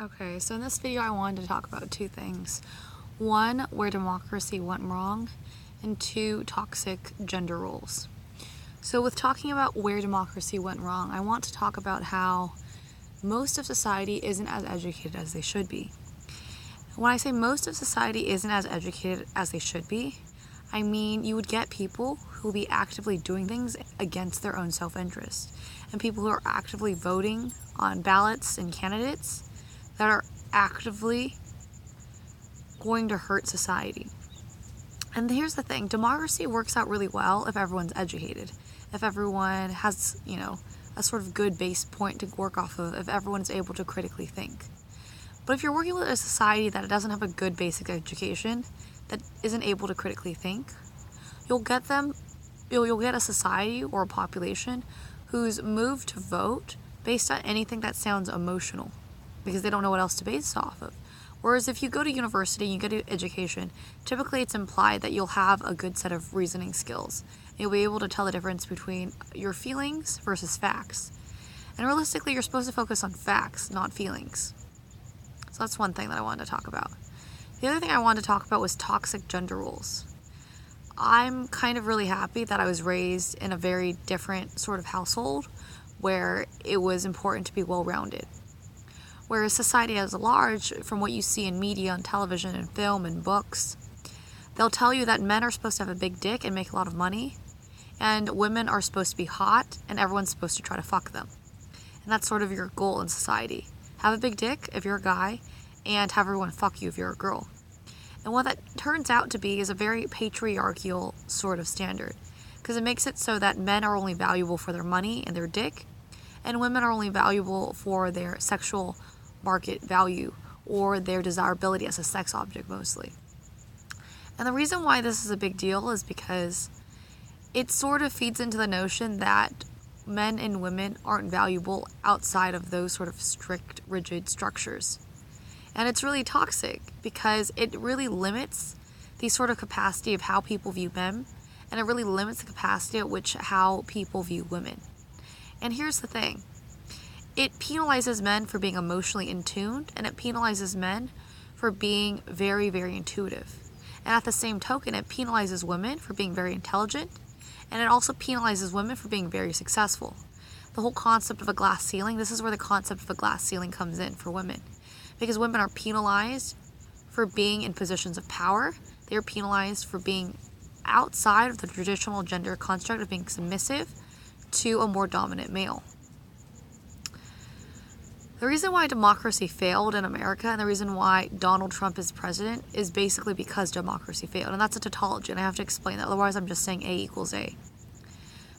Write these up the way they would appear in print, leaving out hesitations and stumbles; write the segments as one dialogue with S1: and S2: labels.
S1: Okay, so in this video I wanted to talk about two things. One, where democracy went wrong, and two, toxic gender roles. So with talking about where democracy went wrong, I want to talk about how most of society isn't as educated as they should be. When I say most of society isn't as educated as they should be, I mean you would get people who will be actively doing things against their own self-interest, and people who are actively voting on ballots and candidates that are actively going to hurt society. And here's the thing, democracy works out really well if everyone's educated, if everyone has, a sort of good base point to work off of, if everyone is able to critically think. But if you're working with a society that doesn't have a good basic education, that isn't able to critically think, you'll get a society or a population who's moved to vote based on anything that sounds emotional, because they don't know what else to base it off of. Whereas if you go to university and you get an education, typically it's implied that you'll have a good set of reasoning skills. You'll be able to tell the difference between your feelings versus facts. And realistically, you're supposed to focus on facts, not feelings. So that's one thing that I wanted to talk about. The other thing I wanted to talk about was toxic gender roles. I'm kind of really happy that I was raised in a very different sort of household where it was important to be well-rounded. Whereas society as a large, from what you see in media and television and film and books, they'll tell you that men are supposed to have a big dick and make a lot of money, and women are supposed to be hot and everyone's supposed to try to fuck them. And that's sort of your goal in society. Have a big dick if you're a guy, and have everyone fuck you if you're a girl. And what that turns out to be is a very patriarchal sort of standard, because it makes it so that men are only valuable for their money and their dick, and women are only valuable for their sexual market value or their desirability as a sex object mostly. And the reason why this is a big deal is because it sort of feeds into the notion that men and women aren't valuable outside of those sort of strict, rigid structures. And it's really toxic because it really limits the sort of capacity of how people view men, and it really limits the capacity at which how people view women. And here's the thing. It penalizes men for being emotionally in tune, and it penalizes men for being very, very intuitive. And at the same token, it penalizes women for being very intelligent, and it also penalizes women for being very successful. The whole concept of a glass ceiling, this is where the concept of a glass ceiling comes in for women. Because women are penalized for being in positions of power. They're penalized for being outside of the traditional gender construct of being submissive to a more dominant male. The reason why democracy failed in America and the reason why Donald Trump is president is basically because democracy failed. And that's a tautology, and I have to explain that. Otherwise, I'm just saying A equals A.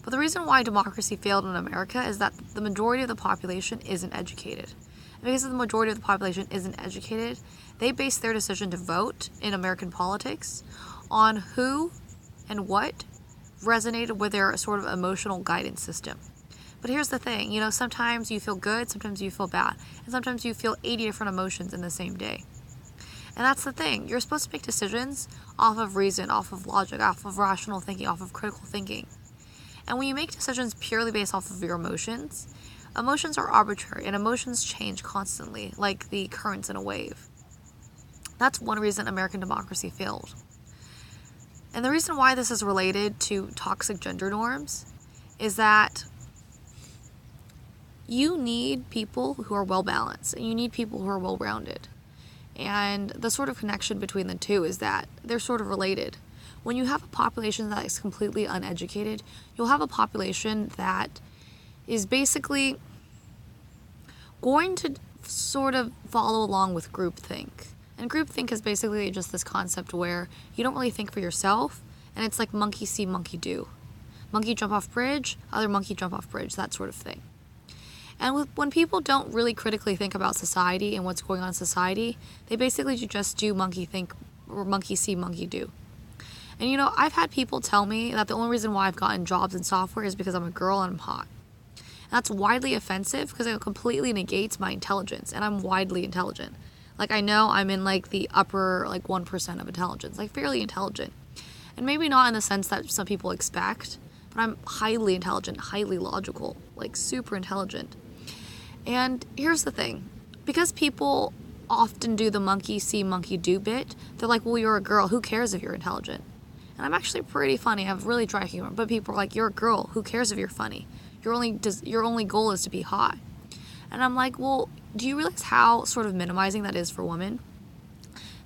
S1: But the reason why democracy failed in America is that the majority of the population isn't educated. And because the majority of the population isn't educated, they base their decision to vote in American politics on who and what resonated with their sort of emotional guidance system. But here's the thing, sometimes you feel good, sometimes you feel bad, and sometimes you feel 80 different emotions in the same day. And that's the thing, you're supposed to make decisions off of reason, off of logic, off of rational thinking, off of critical thinking. And when you make decisions purely based off of your emotions are arbitrary, and emotions change constantly, like the currents in a wave. That's one reason American democracy failed. And the reason why this is related to toxic gender norms is that you need people who are well-balanced, and you need people who are well-rounded. And the sort of connection between the two is that they're sort of related. When you have a population that is completely uneducated, you'll have a population that is basically going to sort of follow along with groupthink. And groupthink is basically just this concept where you don't really think for yourself, and it's like monkey see, monkey do. Monkey jump off bridge, other monkey jump off bridge, that sort of thing. And when people don't really critically think about society and what's going on in society, they basically just do monkey think, or monkey see, monkey do. And I've had people tell me that the only reason why I've gotten jobs in software is because I'm a girl and I'm hot. And that's widely offensive because it completely negates my intelligence, and I'm widely intelligent. Like, I know I'm in the upper 1% of intelligence, fairly intelligent. And maybe not in the sense that some people expect, but I'm highly intelligent, highly logical, super intelligent. And here's the thing. because people often do the monkey see, monkey do bit, they're like, well, you're a girl. Who cares if you're intelligent? And I'm actually pretty funny. I have really dry humor. But people are like, you're a girl. Who cares if you're funny? Your only goal is to be hot. And I'm like, well, do you realize how sort of minimizing that is for women?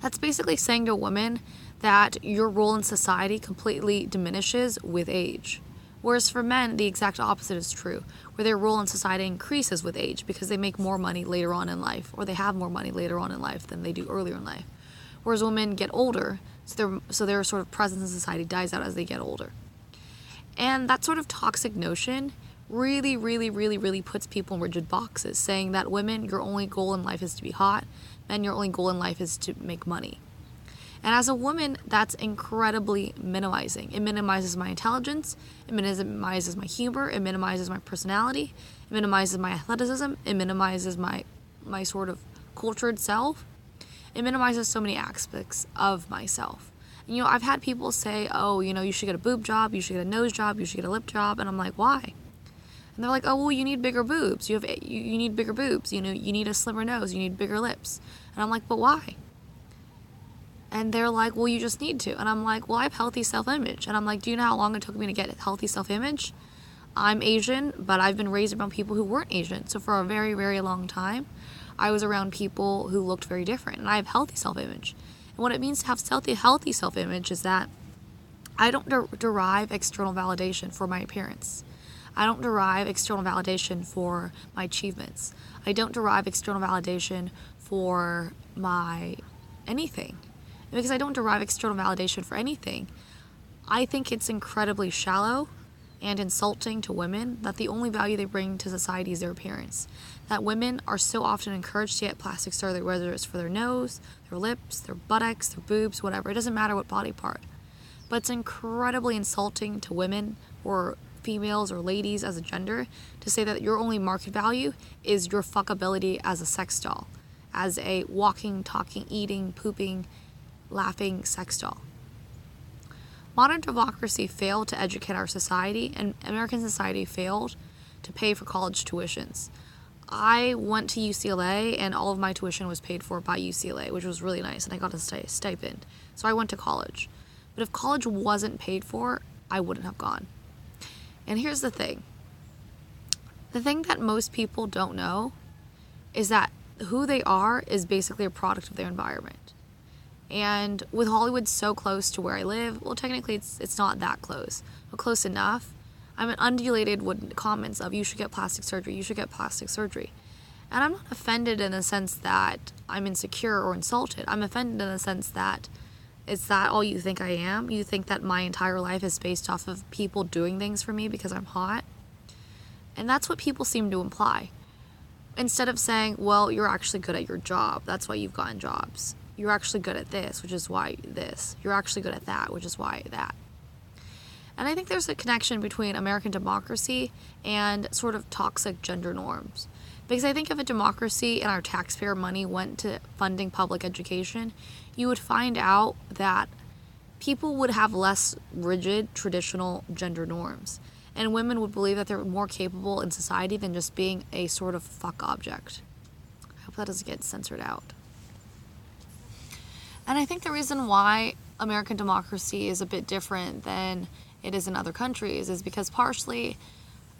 S1: That's basically saying to a woman that your role in society completely diminishes with age. Whereas for men, the exact opposite is true, where their role in society increases with age because they make more money later on in life, or they have more money later on in life than they do earlier in life. Whereas women get older, so their sort of presence in society dies out as they get older. And that sort of toxic notion really, really, really, really puts people in rigid boxes, saying that women, your only goal in life is to be hot, men, your only goal in life is to make money. And as a woman, that's incredibly minimizing. It minimizes my intelligence, it minimizes my humor, it minimizes my personality, it minimizes my athleticism, it minimizes my sort of cultured self. It minimizes so many aspects of myself. And, I've had people say, oh, you should get a boob job, you should get a nose job, you should get a lip job, and I'm like, why? And they're like, oh, well, you need bigger boobs, you need bigger boobs, you need a slimmer nose, you need bigger lips. And I'm like, but why? And they're like, well, you just need to. And I'm like, well, I have healthy self-image. And I'm like, do you know how long it took me to get healthy self-image? I'm Asian, but I've been raised around people who weren't Asian. So for a very, very long time, I was around people who looked very different. And I have healthy self-image. And what it means to have healthy self-image is that I don't derive external validation for my appearance. I don't derive external validation for my achievements. I don't derive external validation for my anything. Because I don't derive external validation for anything, I think it's incredibly shallow and insulting to women that the only value they bring to society is their appearance. That women are so often encouraged to get plastic surgery, whether it's for their nose, their lips, their buttocks, their boobs, whatever. It doesn't matter what body part. But it's incredibly insulting to women or females or ladies as a gender to say that your only market value is your fuckability as a sex doll, as a walking, talking, eating, pooping, laughing sex doll. Modern democracy failed to educate our society, and American society failed to pay for college tuitions. I went to UCLA, and all of my tuition was paid for by UCLA, which was really nice, and I got a stipend. So I went to college. But if college wasn't paid for, I wouldn't have gone. And here's the thing. The thing that most people don't know is that who they are is basically a product of their environment. And with Hollywood so close to where I live, well, technically it's not that close, but close enough, I'm undulated with comments of, you should get plastic surgery, you should get plastic surgery. And I'm not offended in the sense that I'm insecure or insulted. I'm offended in the sense that, is that all you think I am? You think that my entire life is based off of people doing things for me because I'm hot? And that's what people seem to imply. Instead of saying, well, you're actually good at your job, that's why you've gotten jobs. You're actually good at this, which is why this. You're actually good at that, which is why that. And I think there's a connection between American democracy and sort of toxic gender norms. Because I think if a democracy and our taxpayer money went to funding public education, you would find out that people would have less rigid traditional gender norms. And women would believe that they're more capable in society than just being a sort of fuck object. I hope that doesn't get censored out. And I think the reason why American democracy is a bit different than it is in other countries is because partially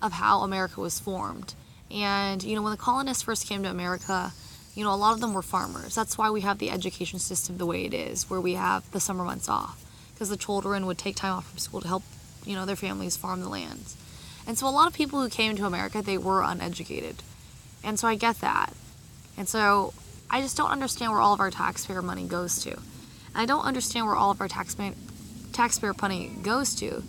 S1: of how America was formed. And, when the colonists first came to America, a lot of them were farmers. That's why we have the education system the way it is, where we have the summer months off, because the children would take time off from school to help, their families farm the lands. And so a lot of people who came to America, they were uneducated. And so I get that. And so I just don't understand where all of our taxpayer money goes to. And I don't understand where all of our taxpayer money goes to.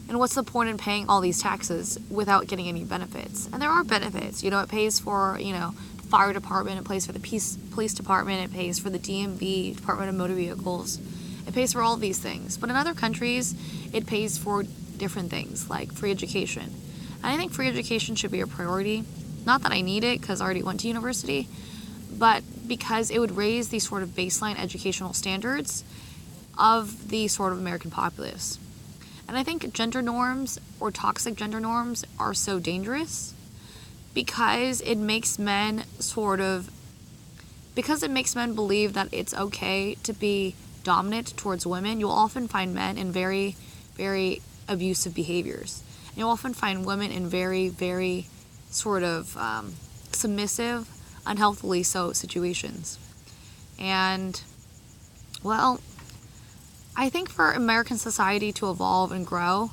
S1: And what's the point in paying all these taxes without getting any benefits? And there are benefits. It pays for, the fire department. It pays for the police department. It pays for the DMV, Department of Motor Vehicles. It pays for all of these things. But in other countries, it pays for different things, like free education. And I think free education should be a priority. Not that I need it, because I already went to university, but because it would raise these sort of baseline educational standards of the sort of American populace. And I think gender norms or toxic gender norms are so dangerous because it makes men sort of because it makes men believe that it's okay to be dominant towards women, you'll often find men in very, very abusive behaviors. And you'll often find women in very, very sort of submissive, unhealthily so situations. And, well, I think for American society to evolve and grow,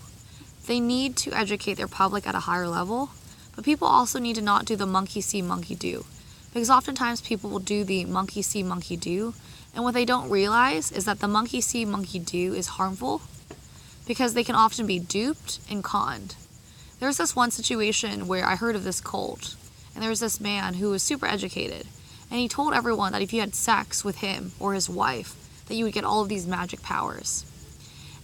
S1: they need to educate their public at a higher level, but people also need to not do the monkey see, monkey do. Because oftentimes people will do the monkey see, monkey do, and what they don't realize is that the monkey see, monkey do is harmful because they can often be duped and conned. There's this one situation where I heard of this cult, and there was this man who was super educated, and he told everyone that if you had sex with him or his wife, that you would get all of these magic powers.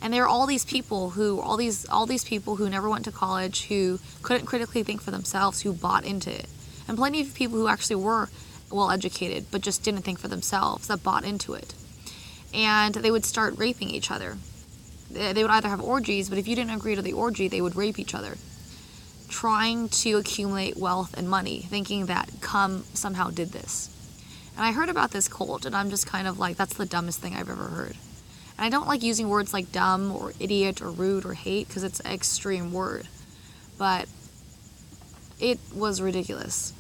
S1: And there are all these people who never went to college, who couldn't critically think for themselves, who bought into it. And plenty of people who actually were well educated, but just didn't think for themselves, that bought into it. And they would start raping each other. They would either have orgies, but if you didn't agree to the orgy, they would rape each other, trying to accumulate wealth and money, thinking that cum somehow did this. And I heard about this cult, and I'm just kind of like, that's the dumbest thing I've ever heard. And I don't like using words like dumb or idiot or rude or hate because it's an extreme word. But it was ridiculous.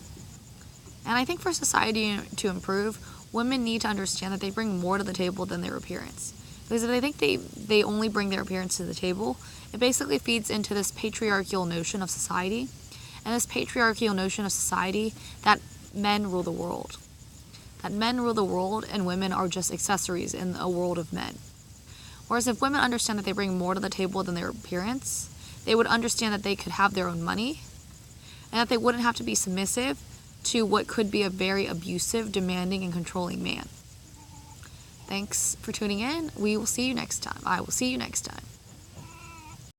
S1: And I think for society to improve, women need to understand that they bring more to the table than their appearance. Because if they think they only bring their appearance to the table, it basically feeds into this patriarchal notion of society. And this patriarchal notion of society that men rule the world. That men rule the world and women are just accessories in a world of men. Whereas if women understand that they bring more to the table than their appearance, they would understand that they could have their own money, and that they wouldn't have to be submissive to what could be a very abusive, demanding, and controlling man. Thanks for tuning in. We will see you next time. I will see you next time.